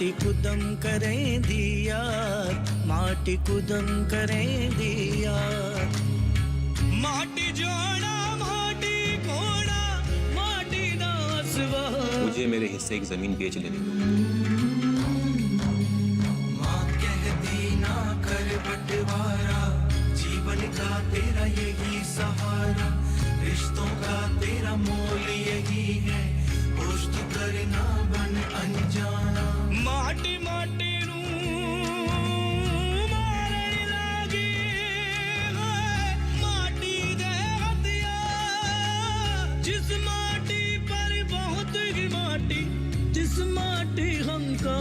माटी कुदम करें दिया, माटी कुदम करें दिया, माटी जोड़ा माटी कोड़ा माटी नासवा। मुझे मेरे हिस्से की जमीन बेच लेने दो। माँ कहती ना कर बंटवारा, जीवन का तेरा यही सहारा, रिश्तों का तेरा मोल यही है, होश तो करना बन अनजाना। माटी माटी नू मारन लागी है, माटी दे हथिया, जिस माटी पर बहुत ही माटी, जिस माटी हमका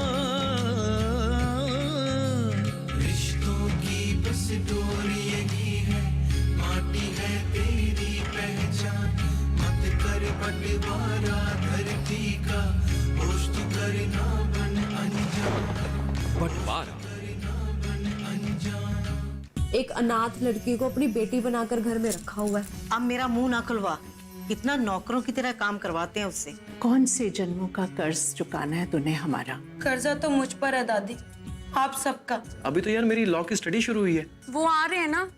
रिश्तों की बस डोरी यही है, माटी है तेरी पहचान, मत कर बंटवारा धरती का, होश तो करना बन अनजान, बंटवारा? एक अनाथ लड़की को अपनी बेटी बनाकर घर में रखा हुआ है। अब मेरा मुंह ना खुलवा, इतना नौकरों की तरह काम करवाते हैं उससे। कौन से जन्मों का कर्ज चुकाना है तूने हमारा? कर्जा तो मुझ पर है दादी, आप सबका। अभी तो यार मेरी लॉ की स्टडी शुरू हुई है। वो आ रहे हैं ना,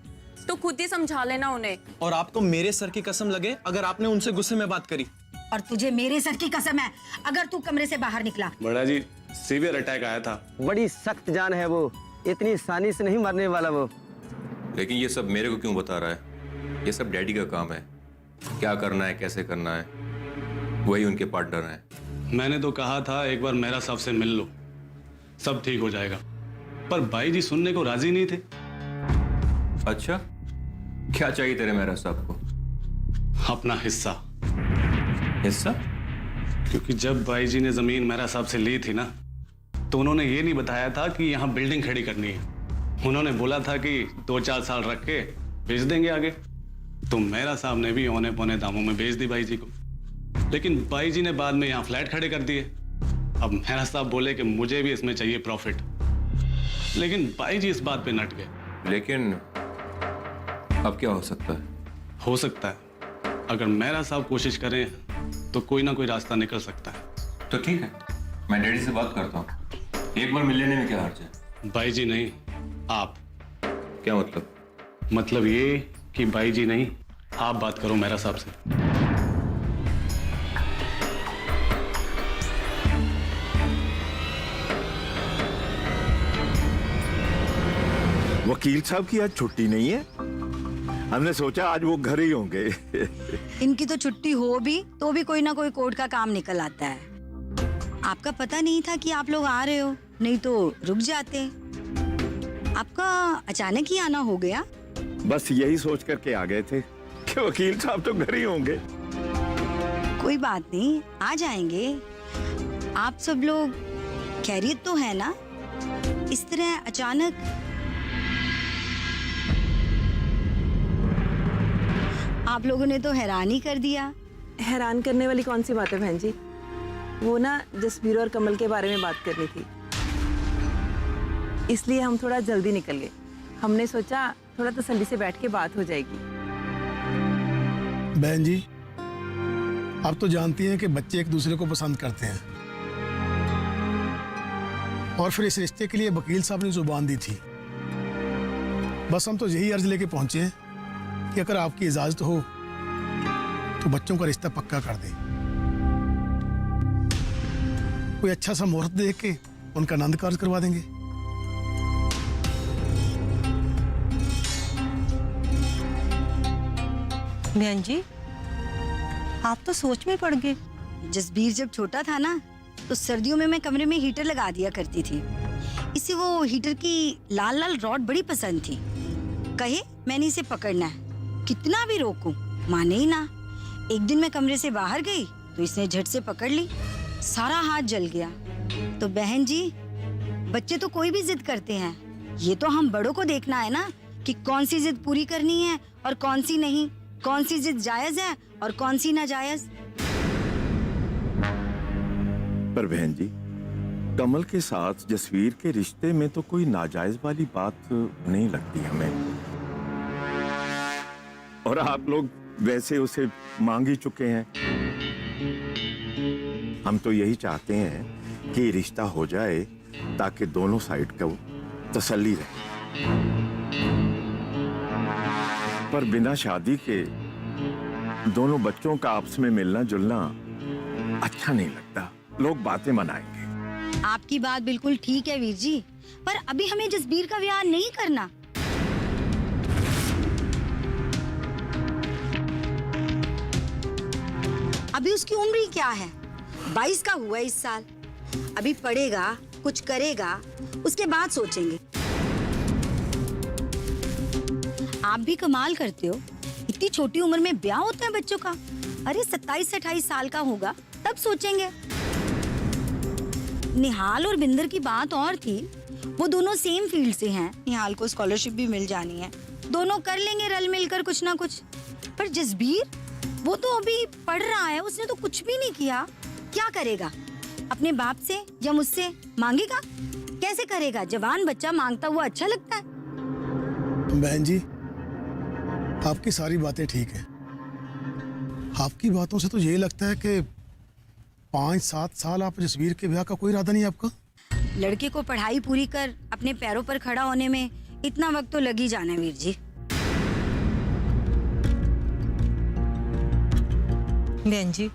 तो खुद ही समझा लेना उन्हें। और आपको मेरे सर की कसम लगे अगर आपने उनसे गुस्से में बात करी। और तुझे मेरे सर की कसम है अगर तू कमरे से बाहर निकला। बड़ा जी सीवियर अटैक आया था। बड़ी सख्त जान है वो, इतनी आसानी से नहीं मरने वाला वो। लेकिन ये सब मेरे को क्यों बता रहा है? ये सब डैडी का काम है, क्या करना है कैसे करना है, वही उनके पार्टनर हैं। मैंने तो कहा था एक बार मेहरा साहब से मिल लो, सब ठीक हो जाएगा, पर भाई जी सुनने को राजी नहीं थे। अच्छा, क्या चाहिए तेरे मेहरा साहब को? अपना हिस्सा। हिस्सा? क्योंकि जब भाई जी ने जमीन मेहरा साहब से ली थी ना, तो उन्होंने ये नहीं बताया था कि यहाँ बिल्डिंग खड़ी करनी है। उन्होंने बोला था कि 2-4 साल रख के बेच देंगे आगे। तो मेहरा साहब ने भी औने पौने दामों में बेच दी भाई जी को। लेकिन भाई जी ने बाद में यहाँ फ्लैट खड़े कर दिए। अब मेहरा साहब बोले कि मुझे भी इसमें चाहिए प्रॉफिट, लेकिन भाई जी इस बात पे नट गए। लेकिन अब क्या हो सकता है? हो सकता है अगर मेहरा साहब कोशिश करें तो कोई ना कोई रास्ता निकल सकता है। तो ठीक है, मैं डैडी से बात करता हूँ, एक बार मिल लेने में क्या हर्ज है? भाई जी नहीं, आप। क्या मतलब? मतलब ये कि भाई जी नहीं, आप बात करो मेहरा साहब से। वकील साहब की आज छुट्टी नहीं है, हमने सोचा आज वो घर ही होंगे। इनकी तो छुट्टी हो भी तो भी कोई ना कोई कोर्ट का काम निकल आता है। आपका पता नहीं था कि आप लोग आ रहे हो, नहीं तो रुक जाते। आपका अचानक ही आना हो गया। बस यही सोच करके आ गए थे कि वकील साहब तो घर ही होंगे। कोई बात नहीं, आ जाएंगे। आप सब लोग खैरियत तो है ना? इस तरह अचानक आप लोगों ने तो हैरान ही कर दिया। हैरान करने वाली कौन सी बात है बहन जी? वो ना जसबीर और कमल के बारे में बात करनी थी, इसलिए हम थोड़ा जल्दी निकल गए। हमने सोचा थोड़ा तसल्ली से बैठ के बात हो जाएगी। बहन जी, आप तो जानती हैं कि बच्चे एक दूसरे को पसंद करते हैं, और फिर इस रिश्ते के लिए वकील साहब ने जुबान दी थी। बस हम तो यही अर्ज लेके पहुंचे हैं कि अगर आपकी इजाजत हो तो बच्चों का रिश्ता पक्का कर दें। कोई अच्छा सा मुहूर्त देख के उनका आनंद कार्य करवा देंगे। बहन जी, आप तो सोच में पड़ गए। जसबीर जब छोटा था ना, तो सर्दियों में मैं कमरे में हीटर लगा दिया करती थी। इसे वो हीटर की लाल लाल रॉड बड़ी पसंद थी। कहे मैंने इसे पकड़ना है, कितना भी रोकूं माने ही ना। एक दिन मैं कमरे से बाहर गई तो इसने झट से पकड़ ली, सारा हाथ जल गया। तो बहन जी, बच्चे तो कोई भी जिद करते हैं, ये तो हम बड़ों को देखना है ना कि कौन सी जिद पूरी करनी है और कौन सी नहीं, कौन सी जिद जायज है और कौन सी नाजायज। पर बहन जी, कमल के साथ जसवीर के रिश्ते में तो कोई नाजायज वाली बात नहीं लगती हमें। और आप लोग वैसे उसे मांग ही चुके हैं। हम तो यही चाहते हैं कि रिश्ता हो जाए ताकि दोनों साइड का वो तसल्ली रहे। पर बिना शादी के दोनों बच्चों का आपस में मिलना जुलना अच्छा नहीं लगता। लोग बातें मनाएंगे। आपकी बात बिल्कुल ठीक है वीर जी, पर अभी हमें जसबीर का ब्याह नहीं करना। अभी उसकी उम्र ही क्या है, 22 का हुआ है इस साल। अभी पढ़ेगा, कुछ करेगा, उसके बाद सोचेंगे। आप भी कमाल करते हो, इतनी छोटी उम्र में ब्याह होता है बच्चों का। अरे 27 से 28 साल का होगा तब सोचेंगे। निहाल और बिंदर की बात और थी, वो दोनों सेम फील्ड से हैं। निहाल को स्कॉलरशिप भी मिल जानी है, दोनों कर लेंगे रल मिलकर कुछ ना कुछ। पर जसबीर, वो तो अभी पढ़ रहा है, उसने तो कुछ भी नहीं किया। क्या करेगा? अपने बाप से या मुझसे मांगेगा? कैसे करेगा? जवान बच्चा मांगता हुआ अच्छा लगता है? बहन जी, आपकी सारी बातें ठीक हैं। आपकी बातों से तो यही लगता है कि 5-7 साल आप जसबीर के ब्याह का कोई इरादा नहीं आपका। लड़के को पढ़ाई पूरी कर अपने पैरों पर खड़ा होने में इतना वक्त तो लग ही जाना है वीर जी। बहन जी,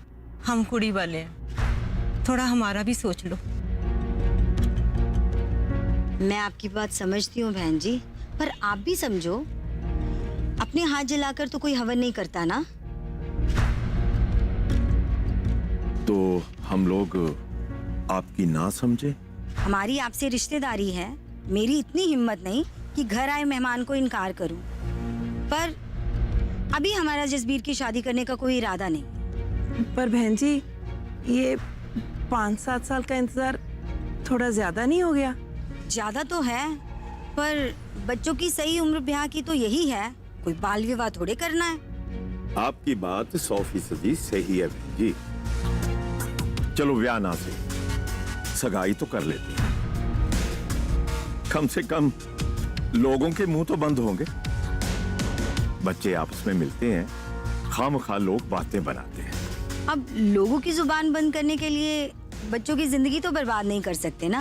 हम कुड़ी वाले हैं, थोड़ा हमारा भी सोच लो। मैं आपकी बात समझती हूँ बहन जी, पर आप भी समझो, अपने हाथ जलाकर तो कोई हवन नहीं करता ना। तो हम लोग आपकी ना समझे? हमारी आपसे रिश्तेदारी है, मेरी इतनी हिम्मत नहीं कि घर आए मेहमान को इनकार करूं। पर अभी हमारा जसबीर की शादी करने का कोई इरादा नहीं। पर बहन जी, ये 5-7 साल का इंतजार थोड़ा ज्यादा नहीं हो गया? ज्यादा तो है, पर बच्चों की सही उम्र ब्याह की तो यही है, कोई बाल विवाह थोड़े करना है। आपकी बात 100% सही है बहन जी। चलो ब्याह ना से सगाई तो कर लेते हैं, कम से कम लोगों के मुंह तो बंद होंगे। बच्चे आपस में मिलते हैं, खामखा लोग बातें बनाते हैं। अब लोगों की जुबान बंद करने के लिए बच्चों की जिंदगी तो बर्बाद नहीं कर सकते ना।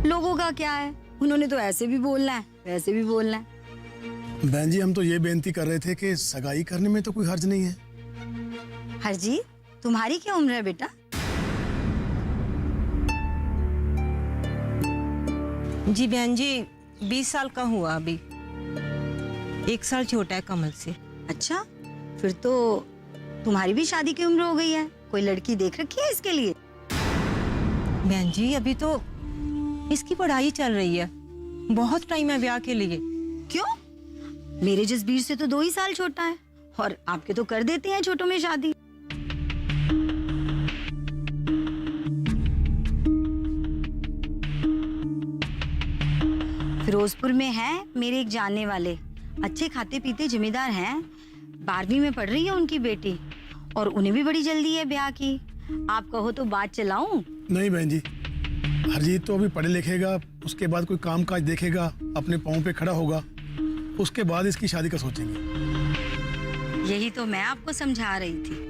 लोगों का क्या है, उन्होंने तो ऐसे भी बोलना है, वैसे भी बोलना है। बहन जी, हम तो ये बेनती कर रहे थे कि सगाई करने में तो कोई हर्ज नहीं है। हरजी, तुम्हारी क्या उम्र है बेटा? जी बहन जी, 20 साल का हुआ अभी, 1 साल छोटा है कमल से। अच्छा, फिर तो तुम्हारी भी शादी की उम्र हो गई है। कोई लड़की देख रखी है इसके लिए? बहन जी, अभी तो इसकी पढ़ाई चल रही है, बहुत टाइम है ब्याह के लिए। क्यों? मेरे जसबीर से तो 2 ही साल छोटा है, और आपके तो कर देते हैं छोटों में शादी। फिरोजपुर में है मेरे एक जानने वाले, अच्छे खाते पीते जिम्मेदार हैं। 12वीं में पढ़ रही है उनकी बेटी, और उन्हें भी बड़ी जल्दी है ब्याह की। आप कहो तो बात चलाऊं? नहीं बहन जी, हरजीत तो अभी पढ़े लिखेगा, उसके बाद कोई काम काज देखेगा, अपने पाँव पे खड़ा होगा, उसके बाद इसकी शादी का सोचेंगे। यही तो मैं आपको समझा रही थी।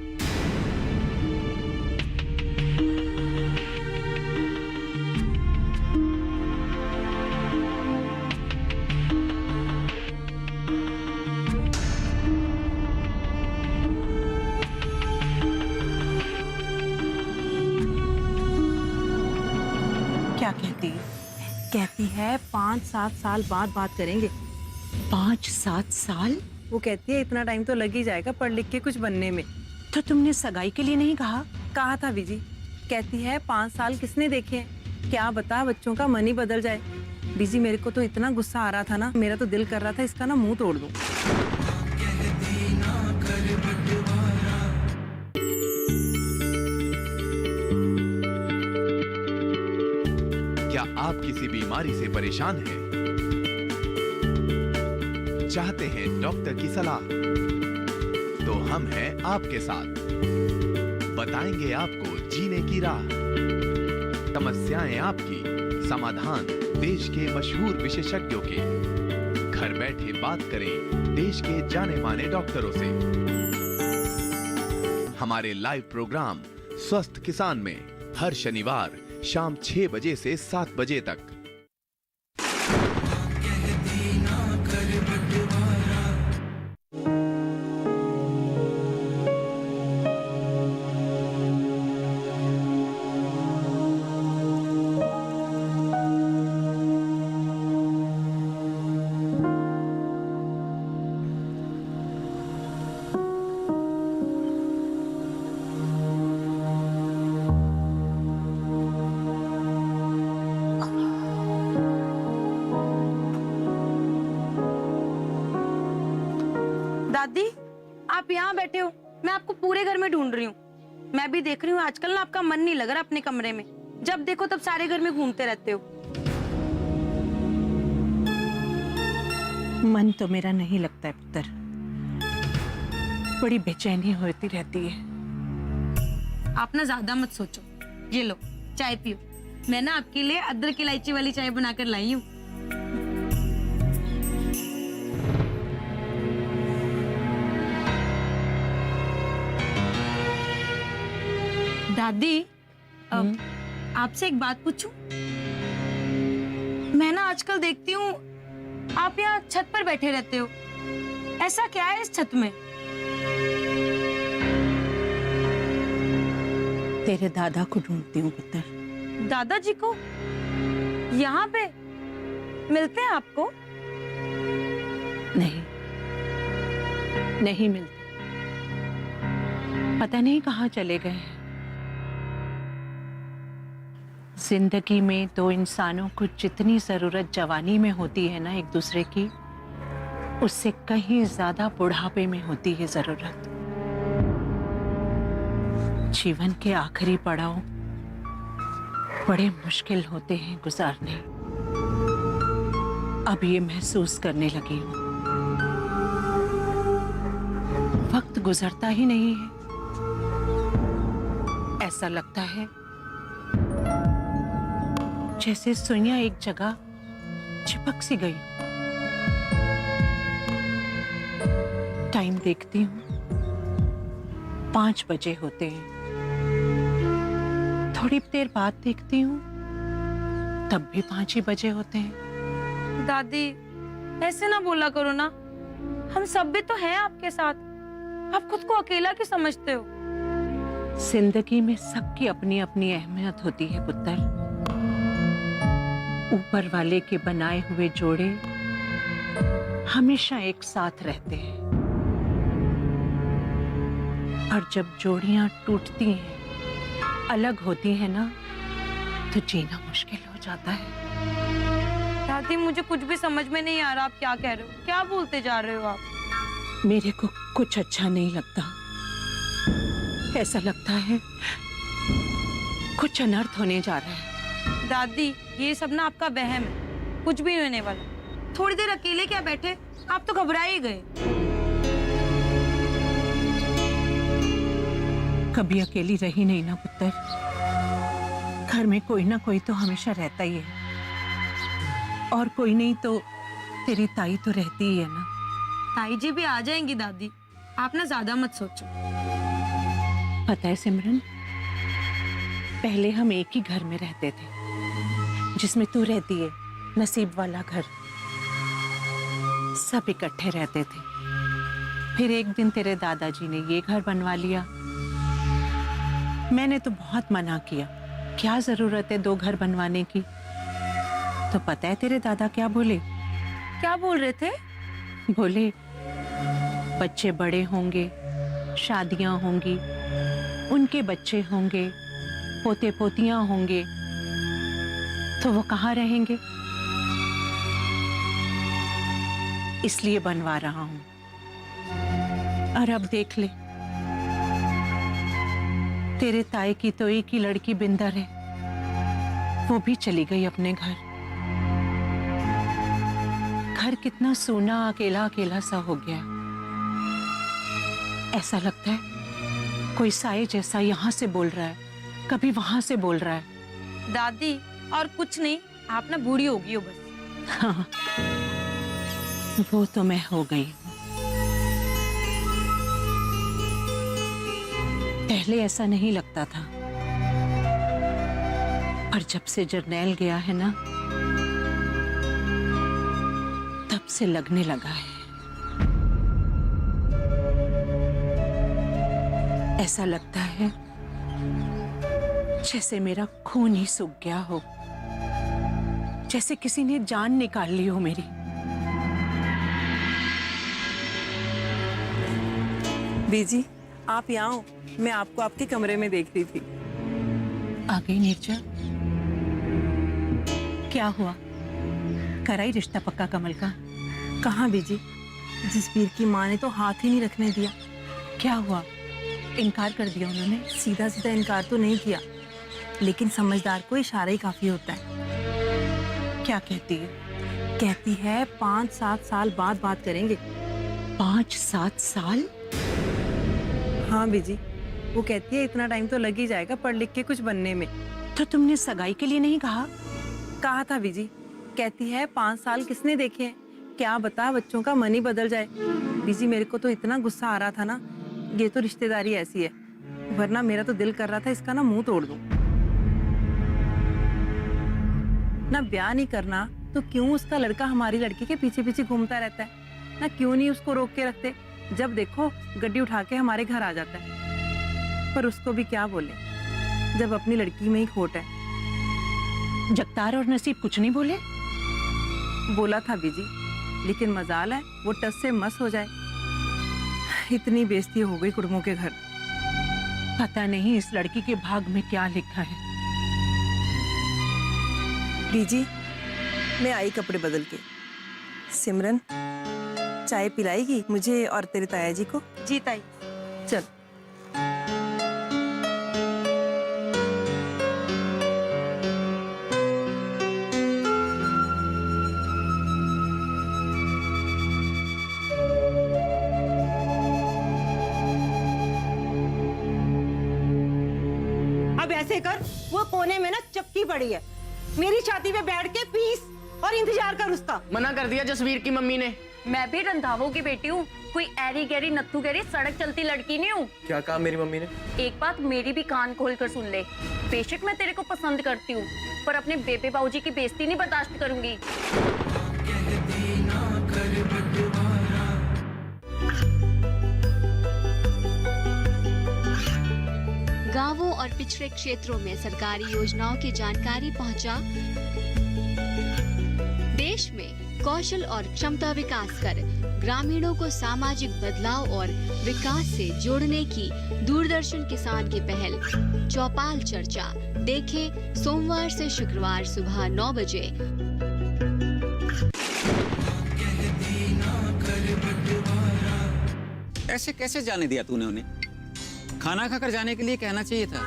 क्या कहती है? कहती है 5-7 साल बाद बात करेंगे। 5-7 साल? वो कहती है इतना टाइम तो लग ही जाएगा पढ़ लिख के कुछ बनने में। तो तुमने सगाई के लिए नहीं कहा? कहा था बीजी। कहती है 5 साल किसने देखे हैं? क्या बता, बच्चों का मन ही बदल जाए। बीजी, मेरे को तो इतना गुस्सा आ रहा था ना, मेरा तो दिल कर रहा था इसका ना मुंह तोड़ दूं। क्या आप किसी बीमारी से परेशान हैं? चाहते हैं डॉक्टर की सलाह? तो हम हैं आपके साथ, बताएंगे आपको जीने की राह। समस्याएं आपकी, समाधान देश के मशहूर विशेषज्ञों के। घर बैठे बात करें देश के जाने माने डॉक्टरों से। हमारे लाइव प्रोग्राम स्वस्थ किसान में हर शनिवार शाम 6 बजे से 7 बजे तक। कहती ना कर बंटवारा। दादी, आप यहाँ बैठे हो, मैं आपको पूरे घर में ढूंढ रही हूँ। मैं भी देख रही हूँ आजकल ना आपका मन नहीं लग रहा अपने कमरे में। जब देखो तब सारे घर में घूमते रहते हो। मन तो मेरा नहीं लगता है पुत्र, बड़ी बेचैनी होती रहती है। आप ना ज्यादा मत सोचो। ये लो चाय पियो। मैं ना आपके लिए अदरक इलायची वाली चाय बनाकर लाई हूँ। दादी, आपसे एक बात पूछूं? मैं ना आजकल देखती हूँ आप यहाँ छत पर बैठे रहते हो। ऐसा क्या है इस छत में? तेरे दादा को ढूंढती हूँ पुत्र। दादाजी को? यहाँ पे मिलते हैं आपको? नहीं, नहीं मिलते। पता नहीं कहाँ चले गए हैं। जिंदगी में दो इंसानों को जितनी जरूरत जवानी में होती है ना एक दूसरे की, उससे कहीं ज्यादा बुढ़ापे में होती है जरूरत। जीवन के आखिरी पड़ाव बड़े मुश्किल होते हैं गुजारने। अब ये महसूस करने लगी हूँ। वक्त गुजरता ही नहीं है। ऐसा लगता है जैसे सुइयां एक जगह चिपक सी गई। टाइम देखती हूँ 5 बजे होते हैं। थोड़ी देर बाद देखती हूँ तब भी 5 ही बजे होते हैं। दादी, ऐसे ना बोला करो ना। हम सब भी तो हैं आपके साथ। आप खुद को अकेला क्यों समझते हो? जिंदगी में सबकी अपनी अपनी अहमियत होती है पुत्र। ऊपर वाले के बनाए हुए जोड़े हमेशा एक साथ रहते हैं, और जब जोड़ियां टूटती हैं, अलग होती हैं ना, तो जीना मुश्किल हो जाता है। दादी, मुझे कुछ भी समझ में नहीं आ रहा आप क्या कह रहे हो। क्या बोलते जा रहे हो आप? मेरे को कुछ अच्छा नहीं लगता। ऐसा लगता है कुछ अनर्थ होने जा रहा है। दादी, ये सब ना आपका वहम है। कुछ भी नहीं होने वाला। थोड़ी देर अकेले क्या बैठे? आप तो घबरा ही गए। कभी अकेली रही नहीं ना पुत्र। घर में कोई ना कोई तो हमेशा रहता ही है, और कोई नहीं तो तेरी ताई तो रहती ही है ना। ताई जी भी आ जाएंगी दादी, आप ना ज्यादा मत सोचो। पता है सिमरन, पहले हम एक ही घर में रहते थे, जिसमें तू रहती है, नसीब वाला घर। सब इकट्ठे रहते थे। फिर एक दिन तेरे दादाजी ने ये घर बनवा लिया। मैंने तो बहुत मना किया, क्या जरूरत है 2 घर बनवाने की। तो पता है तेरे दादा क्या बोले? क्या बोल रहे थे? बोले बच्चे बड़े होंगे, शादियां होंगी, उनके बच्चे होंगे, पोते पोतियां होंगे, तो वो कहाँ रहेंगे? इसलिए बनवा रहा हूं। और अब देख ले, तेरे ताए की तो एक ही लड़की बिंदर है, वो भी चली गई अपने घर। घर कितना सूना, अकेला अकेला सा हो गया। ऐसा लगता है कोई साए जैसा यहाँ से बोल रहा है, कभी वहां से बोल रहा है। दादी, और कुछ नहीं, आप ना बूढ़ी होगी हो बस। हाँ, वो तो मैं हो गई। पहले ऐसा नहीं लगता था। पर जब से जर्नैल गया है ना, तब से लगने लगा है। ऐसा लगता है जैसे मेरा खून ही सूख गया हो, जैसे किसी ने जान निकाल ली हो मेरी। बीजी, आप यहाँ हो, मैं आपको आपके कमरे में देख रही थी। आ गई नीरजा? क्या हुआ, कराई रिश्ता पक्का कमल का? कहाँ बीजी, जसबीर की माँ ने तो हाथ ही नहीं रखने दिया। क्या हुआ, इनकार कर दिया उन्होंने? सीधा सीधा इनकार तो नहीं किया, लेकिन समझदार को इशारा ही काफी होता है। क्या कहती है? कहती है 5-7 साल बाद बात करेंगे। 5-7 साल? हाँ बीजी, वो कहती है इतना टाइम तो लग ही जाएगा पढ़ लिख के कुछ बनने में। तो तुमने सगाई के लिए नहीं कहा? कहा था बीजी, कहती है 5 साल किसने देखे हैं, क्या बता बच्चों का मन ही बदल जाए। बीजी मेरे को तो इतना गुस्सा आ रहा था ना, ये तो रिश्तेदारी ऐसी है, वरना मेरा तो दिल कर रहा था इसका ना मुंह तोड़ दूं। ना ब्याह नहीं करना तो क्यों उसका लड़का हमारी लड़की के पीछे पीछे घूमता रहता है, ना क्यों नहीं उसको रोक के रखते, जब देखो गड्डी उठा के हमारे घर आ जाता है। पर उसको भी क्या बोले जब अपनी लड़की में ही खोट है। जगतार और नसीब कुछ नहीं बोले? बोला था बीजी, लेकिन मजाल है वो टस से मस हो जाए। इतनी बेइज्जती हो गई कुड़मों के घर। पता नहीं इस लड़की के भाग में क्या लिखा है। बीजी मैं आई कपड़े बदल के। सिमरन चाय पिलाएगी मुझे और तेरे ताया जी को? जी ताई। चल। अब ऐसे कर, वो कोने में ना चक्की पड़ी है, मेरी छाती पे बैठ के पीस और इंतजार कर उसका। मना कर दिया जसवीर की मम्मी ने। मैं भी रंधावों की बेटी हूँ, कोई ऐरी गैरी नत्थू गैरी सड़क चलती लड़की नहीं हूँ। क्या कहा मेरी मम्मी ने? एक बात मेरी भी कान खोल कर सुन ले, बेशक मैं तेरे को पसंद करती हूँ, पर अपने बेबे बाबूजी की बेइज्जती नहीं बर्दाश्त करूंगी। गांवों और पिछड़े क्षेत्रों में सरकारी योजनाओं की जानकारी पहुंचा। देश में कौशल और क्षमता विकास कर ग्रामीणों को सामाजिक बदलाव और विकास से जोड़ने की दूरदर्शन किसान की पहल चौपाल चर्चा देखें सोमवार से शुक्रवार सुबह 9 बजे। ऐसे कैसे जाने दिया तूने उन्हें? खाना खाकर जाने के लिए कहना चाहिए था।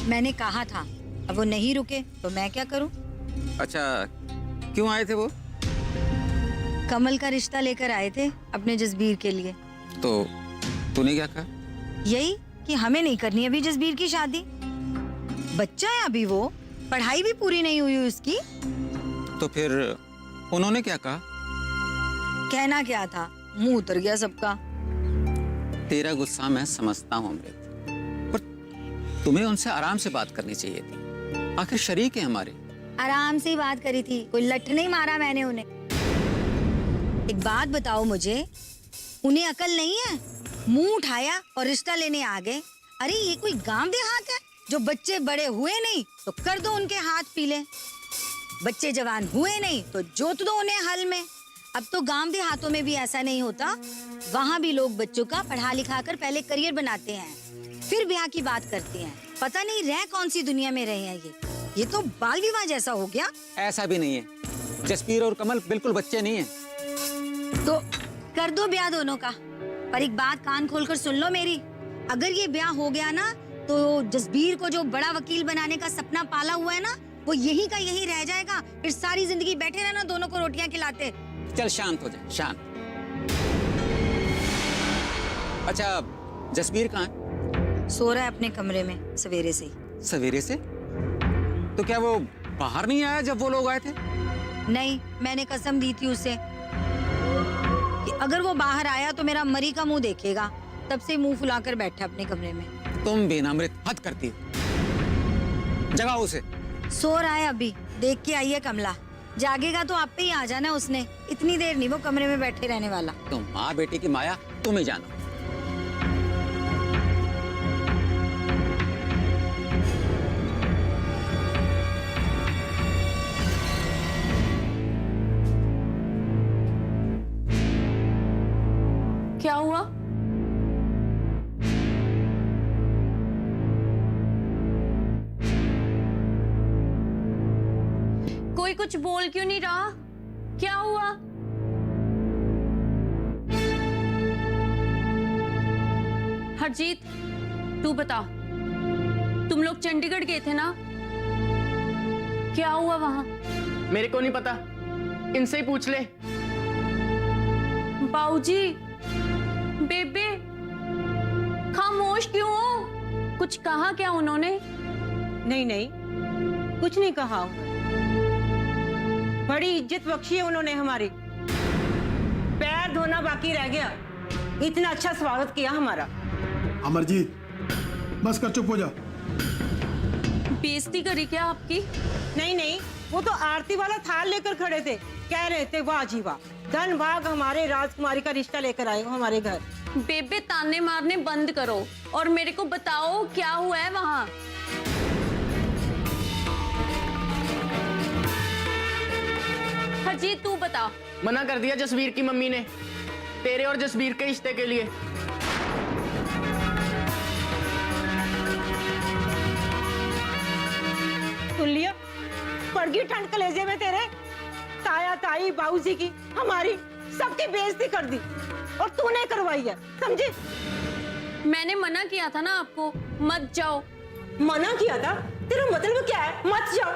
मैंने कहा था, अब वो नहीं रुके तो मैं क्या करूं? अच्छा, क्यों आए थे वो? कमल का रिश्ता लेकर आए थे अपने जसबीर के लिए। तो तूने क्या कहा? यही कि हमें नहीं करनी अभी जसबीर की शादी, बच्चा है अभी, वो पढ़ाई भी पूरी नहीं हुई उसकी। तो फिर उन्होंने क्या कहा? कहना क्या था, मुंह उतर गया सबका। तेरा गुस्सा मैं समझता हूँ अमृत, पर तुम्हें उनसे आराम से बात करनी चाहिए थी, आखिर शरीक है हमारे। आराम से ही बात करी थी, कोई लठ नहीं मारा मैंने उन्हें। एक बात बताओ मुझे, उन्हें अकल नहीं है? मुंह उठाया और रिश्ता लेने आ गए। अरे ये कोई गांव देहात है जो बच्चे बड़े हुए नहीं तो कर दो उनके हाथ पीले, बच्चे जवान हुए नहीं तो जोत दो उन्हें हल में। अब तो गांव देहातों में भी ऐसा नहीं होता, वहाँ भी लोग बच्चों का पढ़ा लिखा कर पहले करियर बनाते हैं, फिर ब्याह की बात करते हैं। पता नहीं रह कौन सी दुनिया में रहे हैं ये तो बाल विवाह जैसा हो गया। ऐसा भी नहीं है, जसबीर और कमल बिल्कुल बच्चे नहीं हैं। तो कर दो ब्याह दोनों का, पर एक बात कान खोलकर सुन लो मेरी, अगर ये ब्याह हो गया ना तो जसबीर को जो बड़ा वकील बनाने का सपना पाला हुआ है ना, वो यही का यही रह जाएगा, फिर सारी जिंदगी बैठे रहना दोनों को रोटियां खिलाते। चल शांत हो जा, शांत। अच्छा, जसबीर कहाँ है? सो रहा है अपने कमरे में सवेरे से। सवेरे से? तो क्या वो बाहर नहीं आया जब वो लोग आए थे? नहीं, मैंने कसम दी थी उसे कि अगर वो बाहर आया तो मेरा मरी का मुंह देखेगा, तब से मुंह फुलाकर बैठा अपने कमरे में। तुम भी ना अमृत, हद करती हो। जगाओ उसे। सो रहा है अभी, देख के आई है कमला। जागेगा तो आप पे ही आ जाना उसने, इतनी देर नहीं वो कमरे में बैठे रहने वाला। तो माँ बेटी की माया तुम ही जानो। क्या हुआ? कोई कुछ बोल क्यों नहीं रहा? क्या हुआ? हरजीत, तू बता, तुम लोग चंडीगढ़ गए थे ना? क्या हुआ वहां? मेरे को नहीं पता, इनसे ही पूछ ले। बाऊजी, बेबे, खामोश क्यों हो? कुछ कहा क्या उन्होंने? नहीं नहीं, कुछ नहीं कहा। बड़ी इज्जत बख्शी है उन्होंने हमारी, पैर धोना बाकी रह गया, इतना अच्छा स्वागत किया हमारा। अमरजीत, बस कर, चुप हो जा। बेइज्जती करी क्या आपकी? नहीं नहीं, वो तो आरती वाला थाल लेकर खड़े थे, कह रहे थे वाह जी वाह, धन भाग हमारे राजकुमारी का रिश्ता लेकर आए हो हमारे घर। बेबे, ताने मारने बंद करो और मेरे को बताओ क्या हुआ है वहां। हरजीत, तू बता। मना कर दिया जसवीर की मम्मी ने, तेरे और जसवीर के रिश्ते के लिए। सुन लिया? पड़ गई ठंड कलेजे में तेरे। ताया ताई बाबूजी की, हमारी, सबकी बेइज्जती कर दी और तूने करवाई है, समझी? मैंने मना किया था ना आपको, मत जाओ। मना किया था? तेरा मतलब क्या है मत जाओ?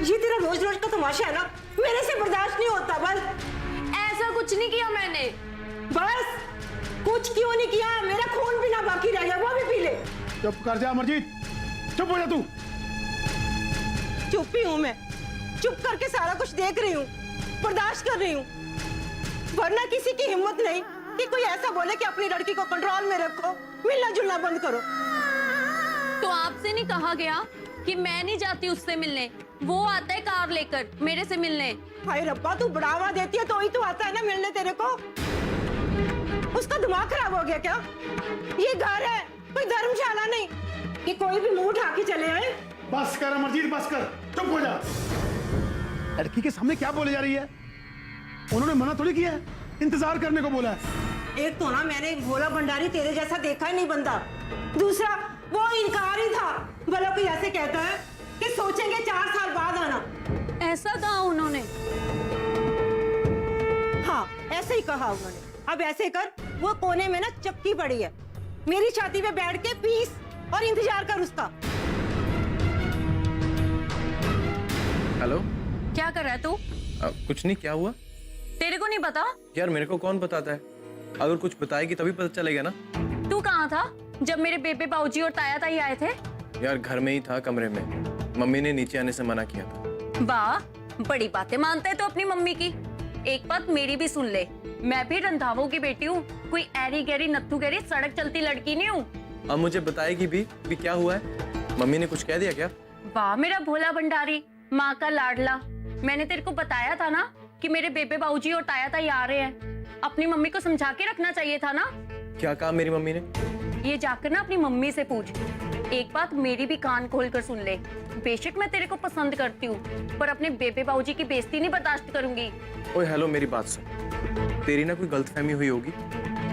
ये तेरा रोज रोज का तमाशा है ना, मेरे से बर्दाश्त नहीं होता। बस ऐसा कुछ नहीं किया मैंने। बस कुछ क्यों नहीं किया? मेरा खून पीना बाकी रह गया, वो भी पी ले। चुप कर जा अमरजीत, चुप हो जा तू। चुप ही हूँ मैं, चुप करके सारा कुछ देख रही हूँ, बर्दाश्त कर रही हूँ, वरना किसी की हिम्मत नहीं कि कोई ऐसा बोले कि अपनी लड़की को कंट्रोल में रखो, मिलना जुलना बंद करो। तो आपसे नहीं कहा गया कि मैं नहीं जाती उससे मिलने? वो आता है कार लेकर मेरे से मिलने। हाय रब्बा, तू बढ़ावा देती है तो ही तो आता है ना मिलने तेरे को। उसका दिमाग खराब हो गया क्या? ये घर है, कोई धर्मशाला नहीं कि कोई भी मुंह उठा के चले आए। बस कर अमरजीत, बस कर, चुप हो जा। लड़की के सामने क्या बोले जा रही है? उन्होंने मना थोड़ी किया है, इंतजार करने को बोला है। एक तो ना मैंने भोला भंडारी तेरे जैसा देखा ही नहीं बंदा, दूसरा वो इनकार ही था। भला कोई ऐसे कहता है कि सोचेंगे 4 साल बाद आना? ऐसा कहा उन्होंने? हाँ, ऐसे ही कहा उन्होंने। अब ऐसे कर, वो कोने में ना चक्की पड़ी है, मेरी छाती पे बैठ के पीस और इंतजार कर उसका। हेलो, क्या कर रहा है तू? कुछ नहीं, क्या हुआ? तेरे को नहीं पता? यार मेरे को कौन बताता है, अगर कुछ बताएगी तभी पता चलेगा ना। तू कहाँ था जब मेरे बेबे बाऊजी और ताया ताई आए थे? यार घर में ही था, कमरे में। मम्मी ने नीचे आने से मना किया था। वाह, बड़ी बातें मानता है तो अपनी मम्मी की। एक बात मेरी भी सुन ले, मैं भी रंधावों की बेटी हूँ, कोई ऐरी गैरी नत्थू गैरी सड़क चलती लड़की नहीं हूँ। अब मुझे बताएगी भी क्या हुआ है? मम्मी ने कुछ कह दिया क्या? वाह मेरा भोला भंडारी, माँ का लाडला। मैंने तेरे को बताया था ना कि मेरे बेबे बाऊजी और ताया ताई आ रहे हैं, अपनी मम्मी को समझा के रखना चाहिए था ना। क्या कहा मेरी मम्मी ने? ये जाकर ना अपनी मम्मी से पूछ। एक बात मेरी भी कान खोल कर सुन ले, बेशक मैं तेरे को पसंद करती हूँ, पर अपने बेबे बाऊजी की बेइज्जती नहीं बर्दाश्त करूंगी। ओए हेलो, मेरी बात सुन, तेरी ना कोई गलतफहमी हुई होगी।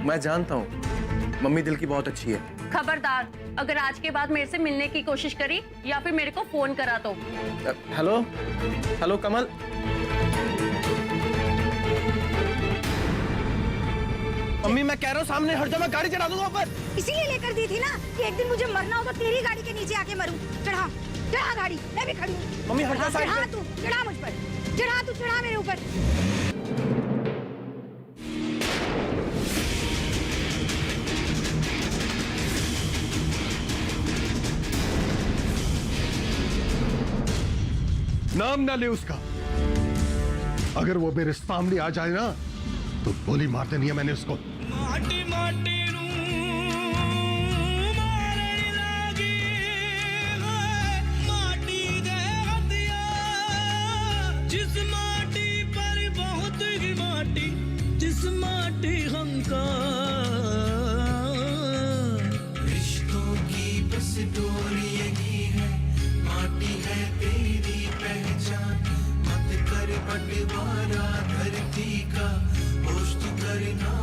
मैं जानता हूँ मम्मी दिल की बहुत अच्छी है। खबरदार, अगर आज के बाद मेरे से मिलने की कोशिश करी या फिर मेरे को फोन करा तो। हेलो हेलो कमल, मम्मी मैं कह रहा हूँ सामने हट जा, मैं गाड़ी चढ़ा दूंगा ऊपर। इसीलिए लेकर दी थी ना कि एक दिन मुझे मरना होगा, तेरी गाड़ी के नीचे आके मरूं। चढ़ा चढ़ा गाड़ी, मैं भी खड़ी हूँ। मम्मी हट जा, साइड चढ़ा तू, चढ़ा मुझ पर, चढ़ा तू, चढ़ा मेरे ऊपर। नाम ना ले उसका, अगर वो मेरे सामने आ जाए ना तो गोली मार देनी है मैंने उसको। माटी माटी माटी दे लेना